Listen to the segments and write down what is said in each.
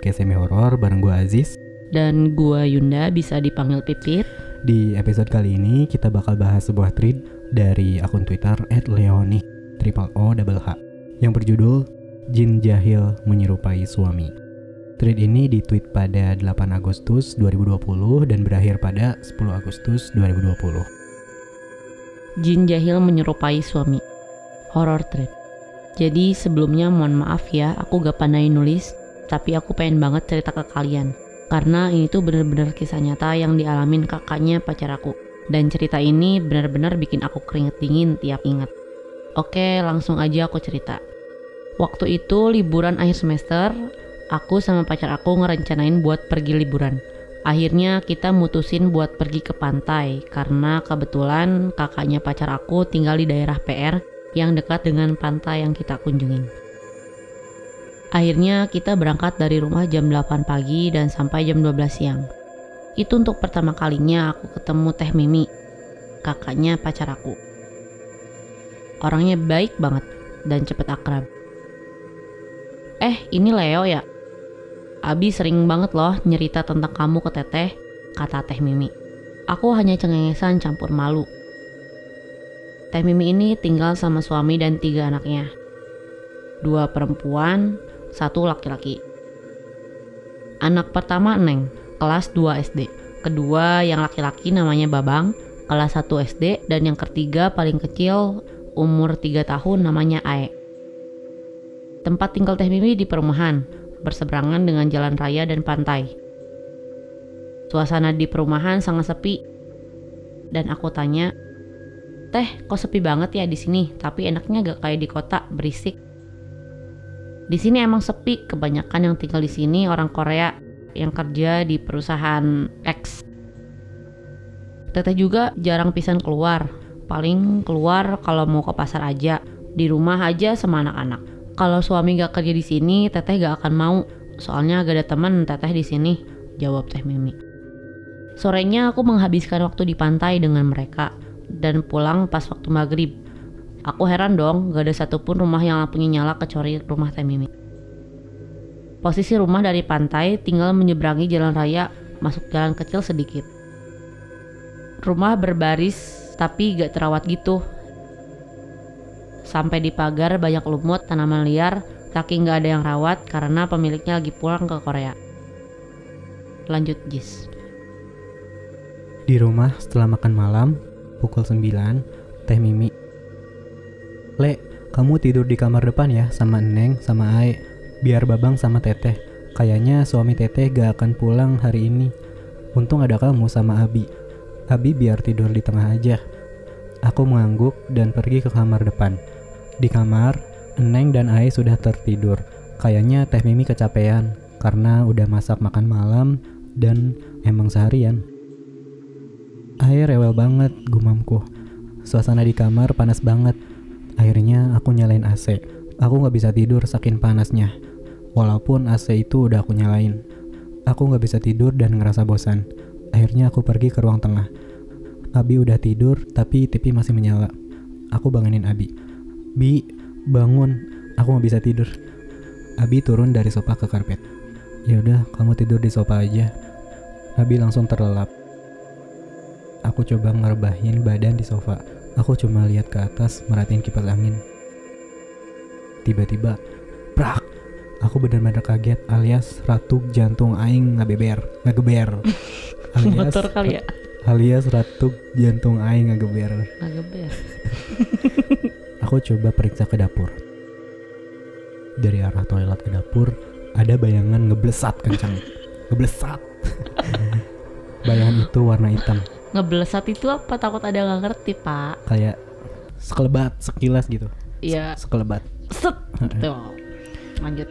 podcast semi horor bareng gue Aziz. Dan gue Yunda, bisa dipanggil Pipit. Di episode kali ini kita bakal bahas sebuah thread dari akun Twitter @leoni yang berjudul Jin Jahil Menyerupai Suami. Thread ini ditweet pada 8 Agustus 2020 dan berakhir pada 10 Agustus 2020. Jin Jahil Menyerupai Suami, horror thread. Jadi sebelumnya mohon maaf ya, aku gak pandai nulis, tapi aku pengen banget cerita ke kalian. Karena ini tuh bener-bener kisah nyata yang dialamin kakaknya pacar aku. Dan cerita ini benar-benar bikin aku keringet dingin tiap ingat. Oke, langsung aja aku cerita. Waktu itu liburan akhir semester, aku sama pacar aku ngerencanain buat pergi liburan. Akhirnya kita mutusin buat pergi ke pantai, karena kebetulan kakaknya pacar aku tinggal di daerah PR yang dekat dengan pantai yang kita kunjungin. Akhirnya kita berangkat dari rumah jam 8 pagi dan sampai jam 12 siang. Itu untuk pertama kalinya aku ketemu Teh Mimi, kakaknya pacar aku. Orangnya baik banget dan cepet akrab. Ini Leo ya? Abi sering banget loh nyerita tentang kamu ke Teteh, kata Teh Mimi. Aku hanya cengengesan campur malu. Teh Mimi ini tinggal sama suami dan 3 anaknya. 2 perempuan, 1 laki-laki. Anak pertama Neng, kelas 2 SD. Kedua yang laki-laki namanya Babang, kelas 1 SD. Dan yang ketiga paling kecil, umur 3 tahun, namanya Ae. Tempat tinggal Teh Mimi di perumahan, berseberangan dengan jalan raya dan pantai. Suasana di perumahan sangat sepi. Dan aku tanya, "Teh, kok sepi banget ya di sini? Tapi enaknya gak kayak di kota, berisik." Di sini emang sepi, kebanyakan yang tinggal di sini orang Korea yang kerja di perusahaan X. Teteh juga jarang pisan keluar, paling keluar kalau mau ke pasar aja, di rumah aja sama anak-anak. Kalau suami gak kerja di sini, Teteh gak akan mau, soalnya gak ada teman Teteh di sini, jawab Teh Mimi. Sorenya aku menghabiskan waktu di pantai dengan mereka dan pulang pas waktu maghrib. Aku heran dong, gak ada satupun rumah yang lampunya nyala kecuali rumah Teh Mimi. Posisi rumah dari pantai tinggal menyeberangi jalan raya, masuk jalan kecil sedikit. Rumah berbaris tapi gak terawat gitu. Sampai di pagar banyak lumut, tanaman liar, saking gak ada yang rawat karena pemiliknya lagi pulang ke Korea. Lanjut Jis. Di rumah setelah makan malam, pukul 9, Teh Mimi, "Le, kamu tidur di kamar depan ya sama Neng sama Ae, biar Babang sama Teteh. Kayaknya suami Teteh gak akan pulang hari ini. Untung ada kamu sama Abi. Abi biar tidur di tengah aja." Aku mengangguk dan pergi ke kamar depan. Di kamar, Neng dan Ae sudah tertidur. Kayaknya Teh Mimi kecapean karena udah masak makan malam dan emang seharian. Ae rewel banget, gumamku. Suasana di kamar panas banget. Akhirnya aku nyalain AC. Aku gak bisa tidur saking panasnya. Walaupun AC itu udah aku nyalain. Aku gak bisa tidur dan ngerasa bosan. Akhirnya aku pergi ke ruang tengah. Abi udah tidur tapi TV masih menyala. Aku bangunin Abi. "Bi, bangun. Aku gak bisa tidur." Abi turun dari sofa ke karpet. "Ya udah, kamu tidur di sofa aja." Abi langsung terlelap. Aku coba ngerebahin badan di sofa. Aku cuma lihat ke atas, merhatiin kipas angin. Tiba-tiba, prak! Aku benar-benar kaget, alias ratu jantung aing ngageber. Motor kali ya? Alias ratu jantung aing ngageber. Aku coba periksa ke dapur. Dari arah toilet ke dapur, ada bayangan ngeblesat kencang. Ngeblesat. Bayangan itu warna hitam. Ngeblesat itu apa? Takut ada gak ngerti, Pak. Kayak sekelebat, sekilas gitu. Iya. Sekelebat. Set. Tuh. Lanjut.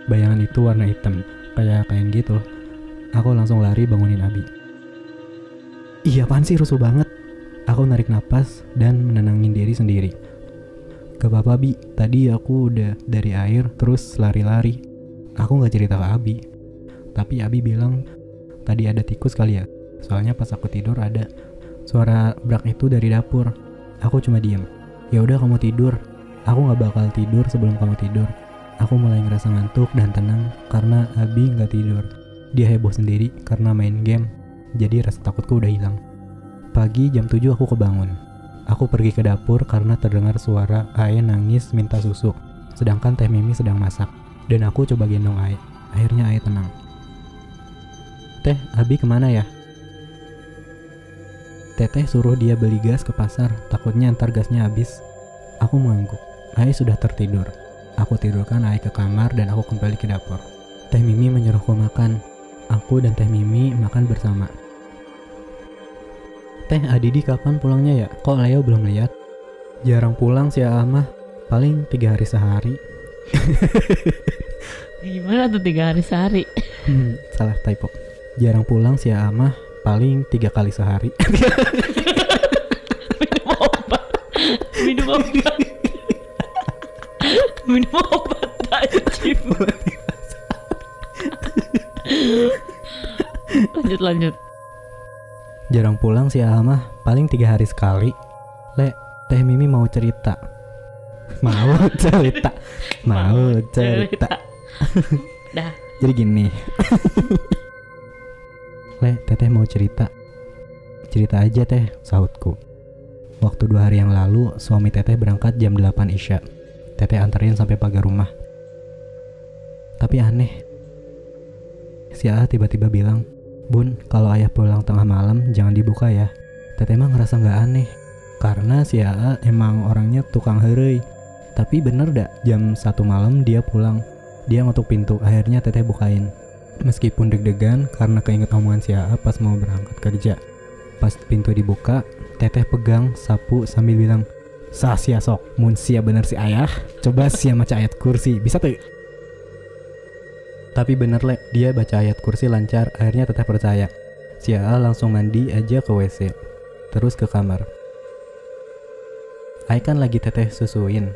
Bayangan itu warna hitam, kayak gitu. Aku langsung lari bangunin Abi. "Iya, apaan sih, rusuh banget." Aku narik napas dan menenangin diri sendiri. "Gak apa-apa Bi, tadi aku udah dari air terus lari-lari." Aku gak cerita ke Abi. Tapi Abi bilang tadi ada tikus kali ya. Soalnya pas aku tidur ada suara brak itu dari dapur. Aku cuma diem. "Ya udah kamu tidur. Aku gak bakal tidur sebelum kamu tidur." Aku mulai ngerasa ngantuk dan tenang karena Abi nggak tidur. Dia heboh sendiri karena main game, jadi rasa takutku udah hilang. Pagi jam 7 aku kebangun. Aku pergi ke dapur karena terdengar suara Ae nangis minta susu, sedangkan Teh Mimi sedang masak. Dan aku coba gendong Ae. Akhirnya Ae tenang. Teh, Abi kemana ya? Teteh suruh dia beli gas ke pasar, takutnya ntar gasnya habis. Aku mengangguk. Ae sudah tertidur. Aku tidurkan Ae ke kamar dan aku kembali ke dapur. Teh Mimi menyuruhku makan. Aku dan Teh Mimi makan bersama. Teh, Adidi kapan pulangnya ya? Kok Leo belum lihat? Jarang pulang si Amah, paling 3 hari sehari. Gimana tuh 3 hari sehari? Salah typo. Jarang pulang si Amah, paling 3 kali sehari. Minum obat. Minum obat tajim. Lanjut. Jarang pulang si Amah, paling 3 hari sekali. Le, Teh Mimi mau cerita. Mau cerita. Dah. Jadi gini. Le, Teteh mau cerita. Cerita aja Teh, sahutku. Waktu 2 hari yang lalu, suami Teteh berangkat jam 8 Isya. Teteh anterin sampai pagar rumah. Tapi aneh. Si A tiba-tiba bilang, Bun, kalau ayah pulang tengah malam jangan dibuka ya. Teteh mah ngerasa gak aneh, karena si A emang orangnya tukang heureuy. Tapi bener dak, jam 1 malam dia pulang. Dia ngetuk pintu, akhirnya Teteh bukain. Meskipun deg-degan karena keinget omongan si A pas mau berangkat kerja. Pas pintu dibuka, Teteh pegang sapu sambil bilang, "Sah sia sok, mun sia bener si ayah, coba sia maca ayat kursi, bisa tuh?" Tapi bener Le, dia baca ayat kursi lancar, akhirnya Teteh percaya. Si A langsung mandi aja ke WC, terus ke kamar. Ai kan lagi Teteh susuin.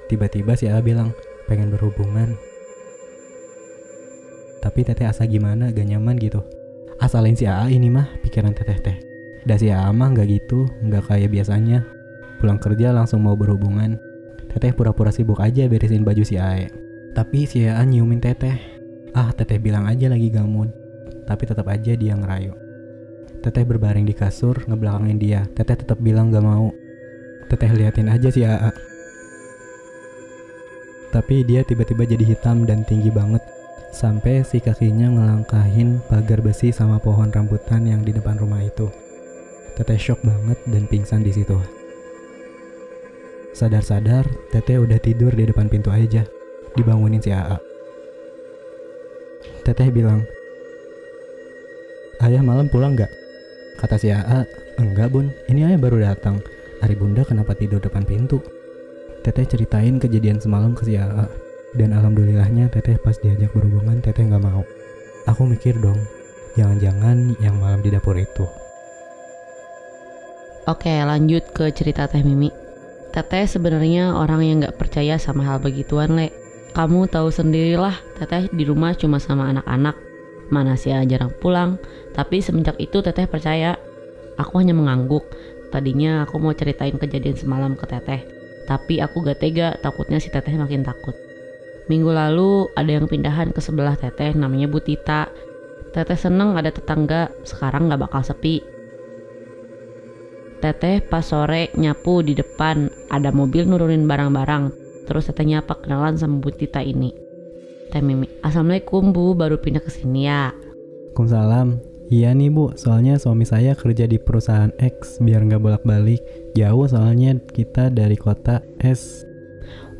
Tiba-tiba si A bilang, pengen berhubungan. Tapi Teteh asa gimana, gak nyaman gitu. Asalin si A ini mah pikiran Teteh teh. Dah si A mah gak gitu, gak kayak biasanya. Pulang kerja langsung mau berhubungan. Teteh pura-pura sibuk aja beresin baju si A. Tapi si A nyiumin Teteh. Teteh bilang aja lagi gak mood. Tapi tetap aja dia ngerayu. Teteh berbaring di kasur, ngebelakangin dia. Teteh tetap bilang gak mau. Teteh liatin aja si A. Tapi dia tiba-tiba jadi hitam dan tinggi banget. Sampai si kakinya ngelangkahin pagar besi sama pohon rambutan yang di depan rumah itu. Teteh shock banget dan pingsan di situ. Sadar-sadar, Teteh udah tidur di depan pintu aja. Dibangunin si A. Teteh bilang, "Ayah malam pulang gak?" Kata si A, "Enggak Bun, ini ayah baru datang. Ari bunda kenapa tidur depan pintu?" Teteh ceritain kejadian semalam ke si A. Dan alhamdulillahnya Teteh pas diajak berhubungan Teteh gak mau. Aku mikir dong, jangan-jangan yang malam di dapur itu. Oke, lanjut ke cerita Teh Mimi. Teteh sebenarnya orang yang gak percaya sama hal begituan, Le. Kamu tahu sendirilah, Teteh di rumah cuma sama anak-anak. Mana sih jarang pulang. Tapi semenjak itu Teteh percaya. Aku hanya mengangguk. Tadinya aku mau ceritain kejadian semalam ke Teteh. Tapi aku gak tega, takutnya si Teteh makin takut. Minggu lalu ada yang pindahan ke sebelah Teteh, namanya Bu Tita. Teteh seneng ada tetangga, sekarang gak bakal sepi. Teteh pas sore nyapu di depan, ada mobil nurunin barang-barang. Terus Teteh nyapa kenalan sama Bu Tita ini. Teh Mimi, "Assalamualaikum Bu, baru pindah ke sini ya?" Waalaikumsalam. Iya nih Bu, soalnya suami saya kerja di perusahaan X biar gak bolak-balik. Jauh soalnya kita dari kota S.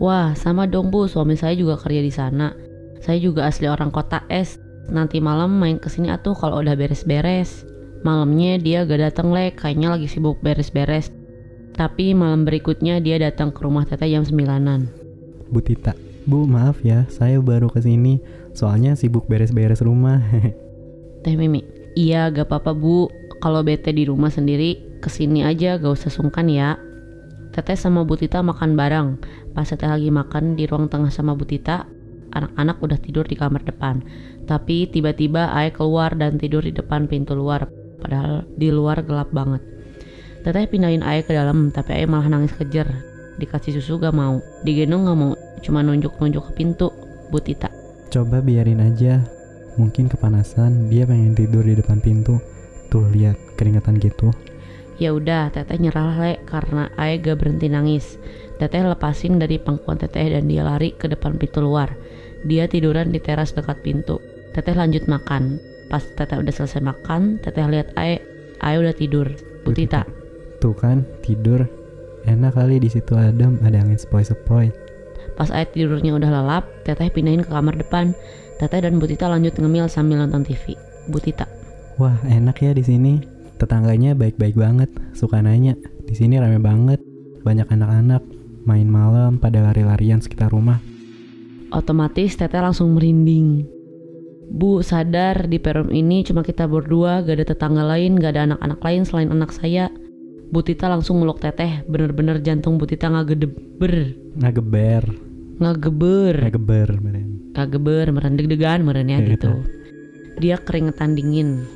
Wah, sama dong Bu, suami saya juga kerja di sana. Saya juga asli orang kota S. Nanti malam main kesini atuh kalau udah beres-beres. Malamnya dia gak dateng Le, kayaknya lagi sibuk beres-beres. Tapi malam berikutnya dia datang ke rumah Teteh jam 9-an. Bu Tita, Bu maaf ya, saya baru kesini. Soalnya sibuk beres-beres rumah. Teh Mimi, iya gak apa-apa Bu. Kalau bete di rumah sendiri, kesini aja gak usah sungkan ya. Teteh sama Bu Tita makan bareng. Pas Teteh lagi makan di ruang tengah sama Bu Tita, anak-anak udah tidur di kamar depan. Tapi tiba-tiba Ae keluar dan tidur di depan pintu luar. Padahal di luar gelap banget. Teteh pindahin Ae ke dalam, tapi Ae malah nangis kejer. Dikasih susu gak mau, digendong gak mau, cuma nunjuk-nunjuk ke pintu. Bu Tita, Coba biarin aja. Mungkin kepanasan, dia pengen tidur di depan pintu. Tuh lihat, keringetan gitu. ya udah Teteh nyerah Le karena Ae gak berhenti nangis. Teteh lepasin dari pangkuan Teteh dan dia lari ke depan pintu luar. Dia tiduran di teras dekat pintu. Teteh lanjut makan. Pas Teteh udah selesai makan, Teteh lihat Ae udah tidur. Bu Tita, Tuh kan, tidur. Enak kali di situ adem, ada angin sepoi-sepoi. pas Ae tidurnya udah lelap, Teteh pindahin ke kamar depan. Teteh dan Bu Tita lanjut ngemil sambil nonton TV. Bu Tita, Wah, enak ya di sini. Tetangganya baik-baik banget, suka nanya. Di sini rame banget, banyak anak-anak main malam pada lari-larian sekitar rumah. otomatis Teteh langsung merinding. Bu, sadar di perum ini cuma kita berdua, gak ada tetangga lain, gak ada anak-anak lain selain anak saya. Bu Tita langsung meluk Teteh, bener-bener jantung Bu Tita ngagedeber. Ngageber, meren. Meren deg-degan meren ya Kayak gitu. Dia keringetan dingin.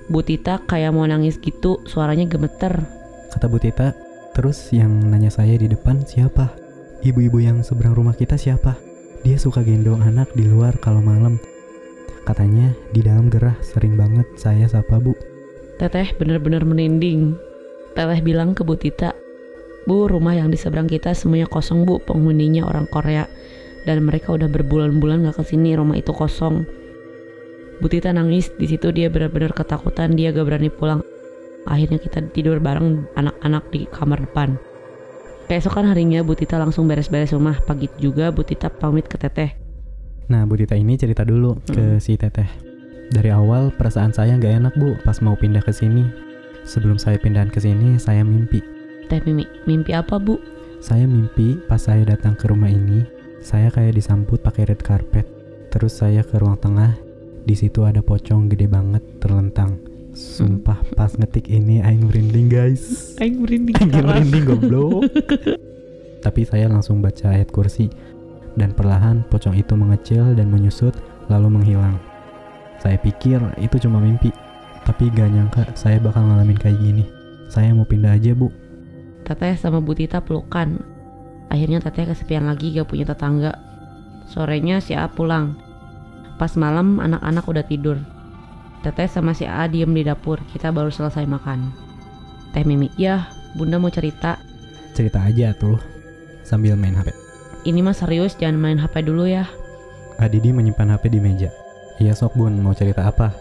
Bu Tita kayak mau nangis gitu, suaranya gemeter. Kata Bu Tita, terus yang nanya saya di depan siapa? Ibu-ibu yang seberang rumah kita siapa? Dia suka gendong anak di luar kalau malam. Katanya di dalam gerah sering banget saya sapa Bu. Teteh bener-bener merinding. Teteh bilang ke Bu Tita, Bu, rumah yang di seberang kita semuanya kosong Bu, penghuninya orang Korea. Dan mereka udah berbulan-bulan gak kesini, rumah itu kosong. Bu Tita nangis, di situ dia benar-benar ketakutan, dia gak berani pulang. Akhirnya kita tidur bareng anak-anak di kamar depan. Keesokan harinya Bu Tita langsung beres-beres rumah. Pagi juga Bu Tita pamit ke Teteh. Nah, Bu Tita ini cerita dulu ke si Teteh. Dari awal perasaan saya nggak enak Bu pas mau pindah ke sini. Sebelum saya pindahan ke sini, saya mimpi. Teh Mimi, mimpi apa Bu? Saya mimpi pas saya datang ke rumah ini, saya kayak disambut pakai red carpet. Terus saya ke ruang tengah. Di situ ada pocong gede banget terlentang. Sumpah pas ngetik ini aing merinding guys. Aing merinding. Aing merinding goblok. Tapi saya langsung baca ayat kursi. Dan perlahan pocong itu mengecil dan menyusut lalu menghilang. Saya pikir itu cuma mimpi. Tapi gak nyangka saya bakal ngalamin kayak gini. Saya mau pindah aja Bu. Teteh sama Bu Tita pelukan. Akhirnya Teteh kesepian lagi, gak punya tetangga. Sorenya si A pulang. Pas malam anak-anak udah tidur. Teteh sama si A diem di dapur. Kita baru selesai makan. Teh Mimi, ya Bunda mau cerita. Cerita aja tuh sambil main HP. Ini mah serius, jangan main HP dulu ya. Adidi menyimpan HP di meja. Iya sok Bun, mau cerita apa?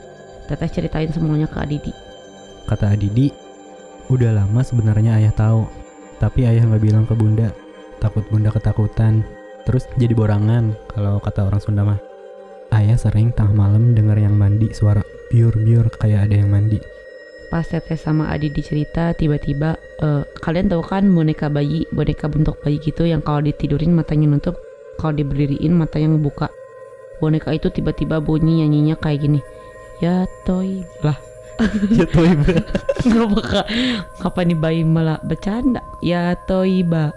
Teteh ceritain semuanya ke Adidi. Kata Adidi, udah lama sebenarnya ayah tahu. Tapi ayah nggak bilang ke Bunda. Takut Bunda ketakutan. Terus jadi borangan kalau kata orang Sunda mah. Ayah sering tengah malam dengar yang mandi suara biur-biur kayak ada yang mandi. Pas Teteh sama Adidi cerita, tiba-tiba kalian tahu kan boneka bayi, boneka bentuk bayi gitu yang kalau ditidurin matanya nutup, kalau diberdiriin matanya ngebuka. Boneka itu tiba-tiba bunyi nyanyinya kayak gini. Ya toy lah. Ya toiba. Ngapa kapan nih bayi malah bercanda? Ya toiba.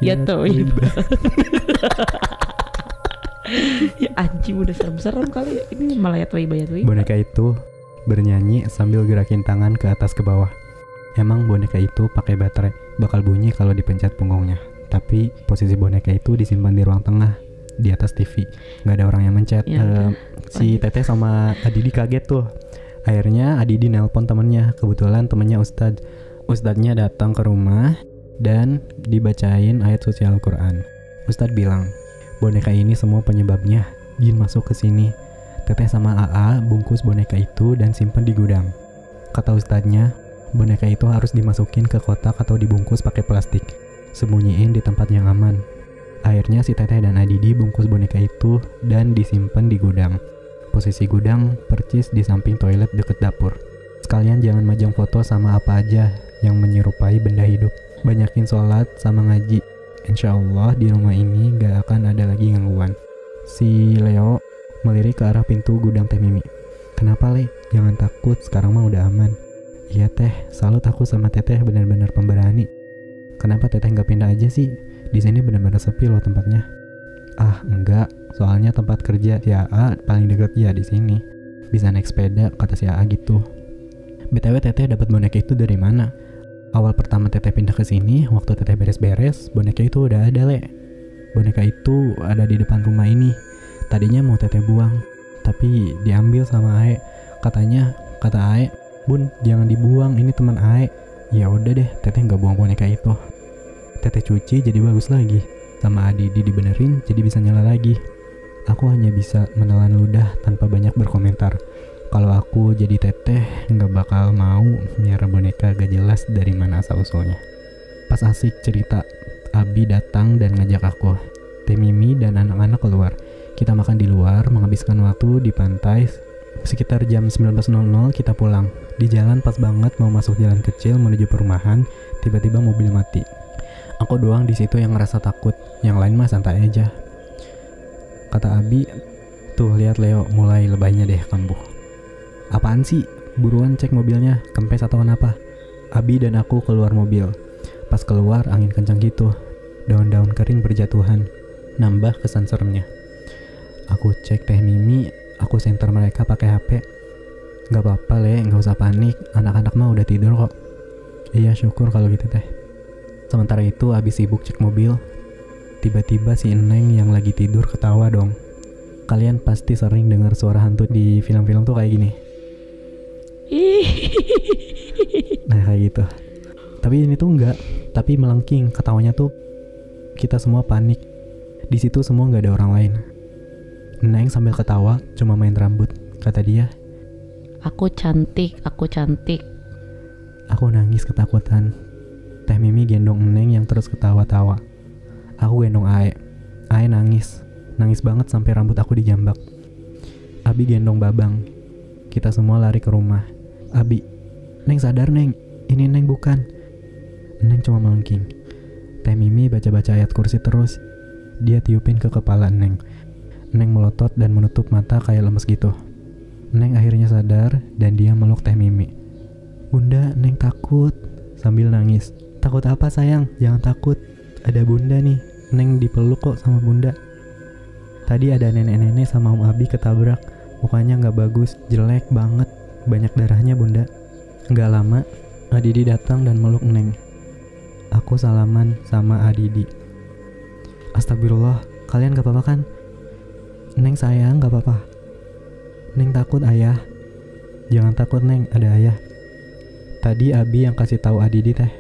Ya toiba. Ya anjing udah serem-serem kali ya. Ini malah ya toiba ya toiba. Boneka itu bernyanyi sambil gerakin tangan ke atas ke bawah. Emang boneka itu pakai baterai, bakal bunyi kalau dipencet punggungnya. Tapi posisi boneka itu disimpan di ruang tengah, di atas TV. Nggak ada orang yang mencet. Ya, si Teteh sama Adidi kaget tuh. Akhirnya Adidi nelpon temennya. Kebetulan temennya Ustadz. Ustadznya datang ke rumah dan dibacain ayat suci Al-Quran. Ustadz bilang, boneka ini semua penyebabnya jin masuk ke sini. Teteh sama AA bungkus boneka itu dan simpen di gudang. Kata ustadznya, boneka itu harus dimasukin ke kotak atau dibungkus pakai plastik. Sembunyiin di tempat yang aman. Akhirnya si Teteh dan Adidi bungkus boneka itu dan disimpan di gudang. Posisi gudang percis di samping toilet deket dapur. Sekalian jangan majang foto sama apa aja yang menyerupai benda hidup. Banyakin sholat sama ngaji. Insya Allah di rumah ini gak akan ada lagi gangguan. Si Leo melirik ke arah pintu gudang Teh Mimi. Kenapa Le? Jangan takut, sekarang mah udah aman. Iya Teh, salut aku sama Teteh benar-benar pemberani. Kenapa Teteh nggak pindah aja sih? Di sini benar-benar sepi loh tempatnya. Ah enggak, soalnya tempat kerja si AA paling deket ya di sini. Bisa naik sepeda, kata si AA gitu. BTW Teteh dapat boneka itu dari mana? Awal pertama Teteh pindah ke sini, waktu Teteh beres-beres, boneka itu udah ada Le. boneka itu ada di depan rumah ini. Tadinya mau Teteh buang, tapi diambil sama Ae. Kata Ae, Bun jangan dibuang, ini teman Ae. Ya udah deh, Teteh nggak buang boneka itu. Teteh cuci jadi bagus lagi. Sama Adidi dibenerin jadi bisa nyala lagi. Aku hanya bisa menelan ludah tanpa banyak berkomentar. Kalau aku jadi Teteh nggak bakal mau miara boneka gak jelas dari mana asal usulnya. Pas asik cerita, Abi datang dan ngajak aku, Teh Mimi dan anak-anak keluar. Kita makan di luar, menghabiskan waktu di pantai. Sekitar jam 19.00 kita pulang. Di jalan pas banget mau masuk jalan kecil menuju perumahan, tiba-tiba mobil mati. Aku doang di situ yang ngerasa takut, yang lain mah santai aja. Kata Abi, tuh lihat Leo mulai lebaynya deh kambuh. Apaan sih? Buruan cek mobilnya, kempes atau kenapa? Abi dan aku keluar mobil. Pas keluar angin kencang gitu, daun-daun kering berjatuhan, nambah kesan seremnya. Aku cek Teh Mimi, aku senter mereka pakai HP. Gak apa-apa Le, gak usah panik, anak-anak mah udah tidur kok. Iya syukur kalau gitu Teh. Sementara itu abis sibuk cek mobil, tiba-tiba si Neng yang lagi tidur ketawa dong. Kalian pasti sering dengar suara hantu di film-film tuh kayak gini. Nah kayak gitu. Tapi ini tuh enggak, tapi melengking, ketawanya tuh kita semua panik. Di situ semua nggak ada orang lain. Neng sambil ketawa cuma main rambut, kata dia. Aku cantik, aku cantik. Aku nangis ketakutan. Teh Mimi gendong Neng yang terus ketawa-tawa. Aku gendong Ae. Ae nangis banget sampai rambut aku dijambak. Abi gendong Babang. Kita semua lari ke rumah. Abi, Neng sadar Neng, ini Neng bukan. Neng cuma melengking. Teh Mimi baca-baca ayat kursi terus. Dia tiupin ke kepala Neng. Neng melotot dan menutup mata kayak lemes gitu. Neng akhirnya sadar dan dia meluk Teh Mimi. Bunda, Neng takut. Sambil nangis. Takut apa sayang? Jangan takut. Ada Bunda nih. Neng dipeluk kok sama Bunda. Tadi ada nenek-nenek sama Om Abi ketabrak. Mukanya gak bagus, jelek banget. Banyak darahnya Bunda. Gak lama, Adidi datang dan meluk Neng. Aku salaman sama Adidi. Astagfirullah, kalian gak apa-apa kan? Neng sayang gak apa-apa. Neng takut ayah. Jangan takut Neng, ada ayah. Tadi Abi yang kasih tahu Adidi Teh.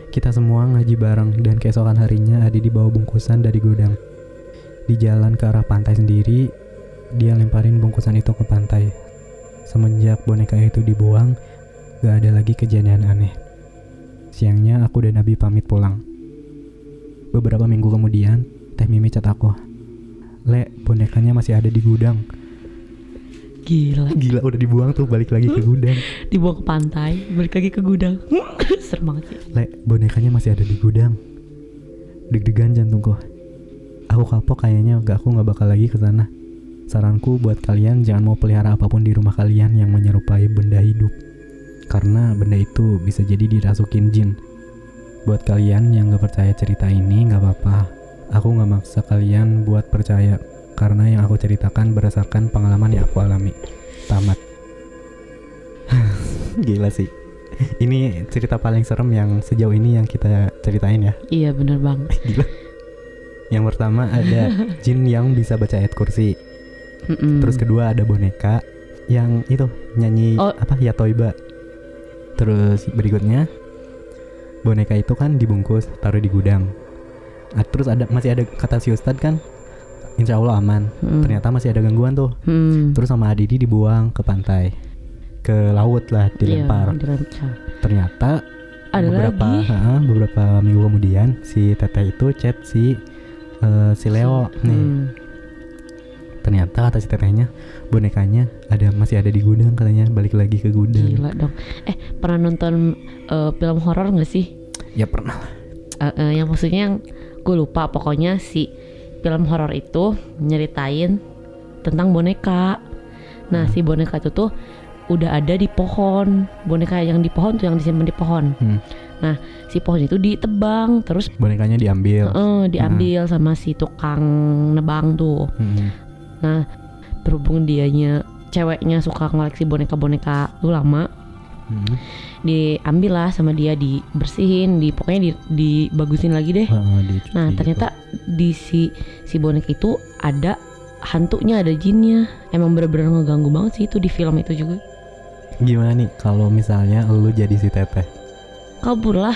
Kita semua ngaji bareng dan keesokan harinya Adidi bawa bungkusan dari gudang. Di jalan ke arah pantai sendiri, dia lemparin bungkusan itu ke pantai. Semenjak boneka itu dibuang, gak ada lagi kejadian aneh. Siangnya aku dan Abi pamit pulang. Beberapa minggu kemudian, Teh Mimi chat aku. Le, bonekanya masih ada di gudang. Gila udah dibuang tuh, balik lagi ke gudang. Dibuang ke pantai, balik lagi ke gudang. Serem banget sih. Le, bonekanya masih ada di gudang. Deg-degan jantungku. Aku kapok kayaknya, aku gak bakal lagi ke sana. Saranku buat kalian jangan mau pelihara apapun di rumah kalian yang menyerupai benda hidup. Karena benda itu bisa jadi dirasukin jin. Buat kalian yang gak percaya cerita ini gak apa-apa. Aku gak maksa kalian buat percaya. Karena yang aku ceritakan berdasarkan pengalaman yang aku alami. Tamat. Gila sih. Ini cerita paling serem yang sejauh ini yang kita ceritain ya. Iya bener banget. Gila. Yang pertama ada jin yang bisa baca ayat kursi. Terus kedua ada boneka yang itu nyanyi Ya Toiba. Terus berikutnya boneka itu kan dibungkus taruh di gudang. Terus masih ada kata si Ustadz kan, insya Allah aman. Ternyata masih ada gangguan tuh. Terus sama Adidi dibuang ke pantai, ke laut lah, dilempar. Ternyata ada beberapa minggu kemudian si Teteh itu chat si Leo nih. Ternyata kata si Tetehnya bonekanya masih ada di gudang katanya, balik lagi ke gudang. Gila dong. Pernah nonton film horor nggak sih? Ya pernah. Yang maksudnya yang gue lupa, pokoknya si film horor itu nyeritain tentang boneka. Nah si boneka itu tuh udah ada di pohon. Boneka yang di pohon tuh yang disimpan di pohon. Nah si pohon itu ditebang, terus bonekanya diambil. Diambil sama si tukang nebang tuh. Nah berhubung dianya ceweknya suka ngoleksi boneka-boneka tuh lama, Diambil lah sama dia, dibersihin, pokoknya dibagusin lagi deh. Dicuci Nah ternyata di si boneka itu ada hantunya, ada jinnya. Emang bener-bener ngeganggu banget sih itu di film itu juga. Gimana nih kalau misalnya lu jadi si teteh? Kabur lah,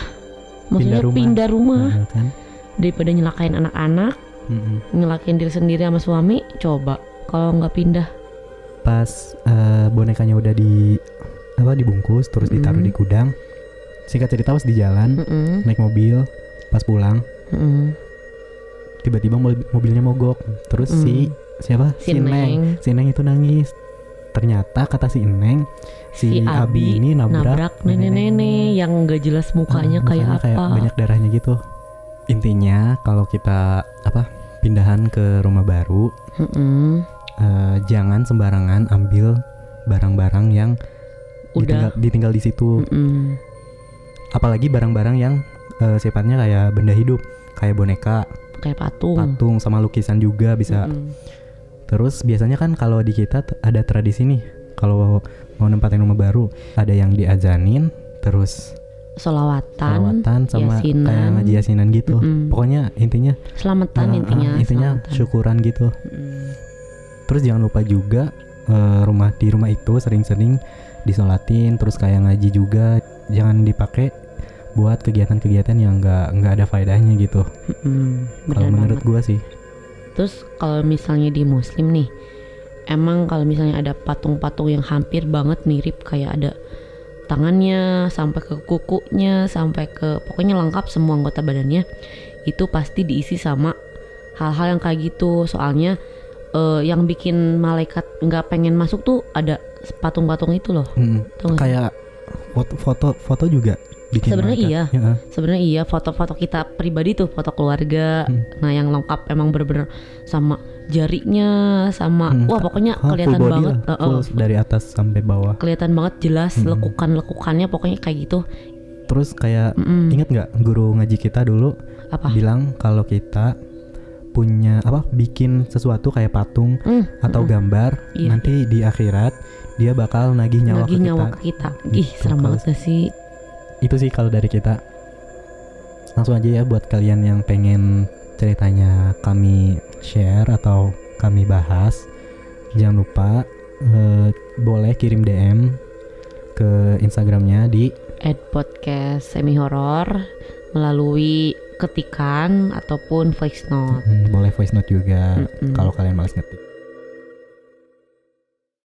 maksudnya pindah rumah. Kan? Daripada nyelakain anak-anak, nyelakain diri sendiri sama suami. Coba kalau nggak pindah. Pas bonekanya udah dibungkus terus ditaruh di gudang. Singkat cerita pas di jalan naik mobil, pas pulang tiba-tiba mobilnya mogok. Terus si Neng itu nangis. Ternyata kata si Neng, si Abi ini nabrak nenek-nenek yang nggak jelas mukanya kayak banyak darahnya gitu. Intinya kalau kita pindahan ke rumah baru, jangan sembarangan ambil barang-barang yang ditinggal di situ. Apalagi barang-barang yang sifatnya kayak benda hidup, kayak boneka, kayak patung sama lukisan juga bisa. Terus biasanya kan kalau di kita ada tradisi nih, kalau mau nempatin rumah baru ada yang diazanin, terus solawatan sama yasinan. Kayak ngaji yasinan gitu. Pokoknya intinya selamatan, intinya selamatan. Syukuran gitu. Terus jangan lupa juga di rumah itu sering-sering disolatin, terus kayak ngaji juga. Jangan dipakai buat kegiatan-kegiatan yang nggak ada faedahnya gitu. Kalau menurut gue sih. Terus kalau misalnya di Muslim nih, emang kalau misalnya ada patung-patung yang hampir banget mirip, kayak ada tangannya sampai ke kukunya, sampai ke pokoknya lengkap semua anggota badannya, itu pasti diisi sama hal-hal yang kayak gitu. Soalnya yang bikin malaikat nggak pengen masuk tuh ada patung-patung itu loh. Kayak foto juga bikin sebenarnya sebenarnya iya, foto-foto kita pribadi tuh, foto keluarga. Nah yang lengkap emang bener-bener sama jarinya, sama wah pokoknya kelihatan banget dari atas sampai bawah, kelihatan banget jelas lekukannya pokoknya kayak gitu. Terus kayak ingat nggak guru ngaji kita dulu bilang kalau kita punya bikin sesuatu kayak patung atau gambar, nanti di akhirat dia bakal nagih nyawa ke kita. Ih serem banget gak sih? Itu sih kalau dari kita. Langsung aja ya buat kalian yang pengen ceritanya kami share atau kami bahas, jangan lupa boleh kirim DM ke Instagramnya di @podcast_semi-horror melalui ketikan ataupun voice note. Boleh voice note juga kalau kalian malas ngetik.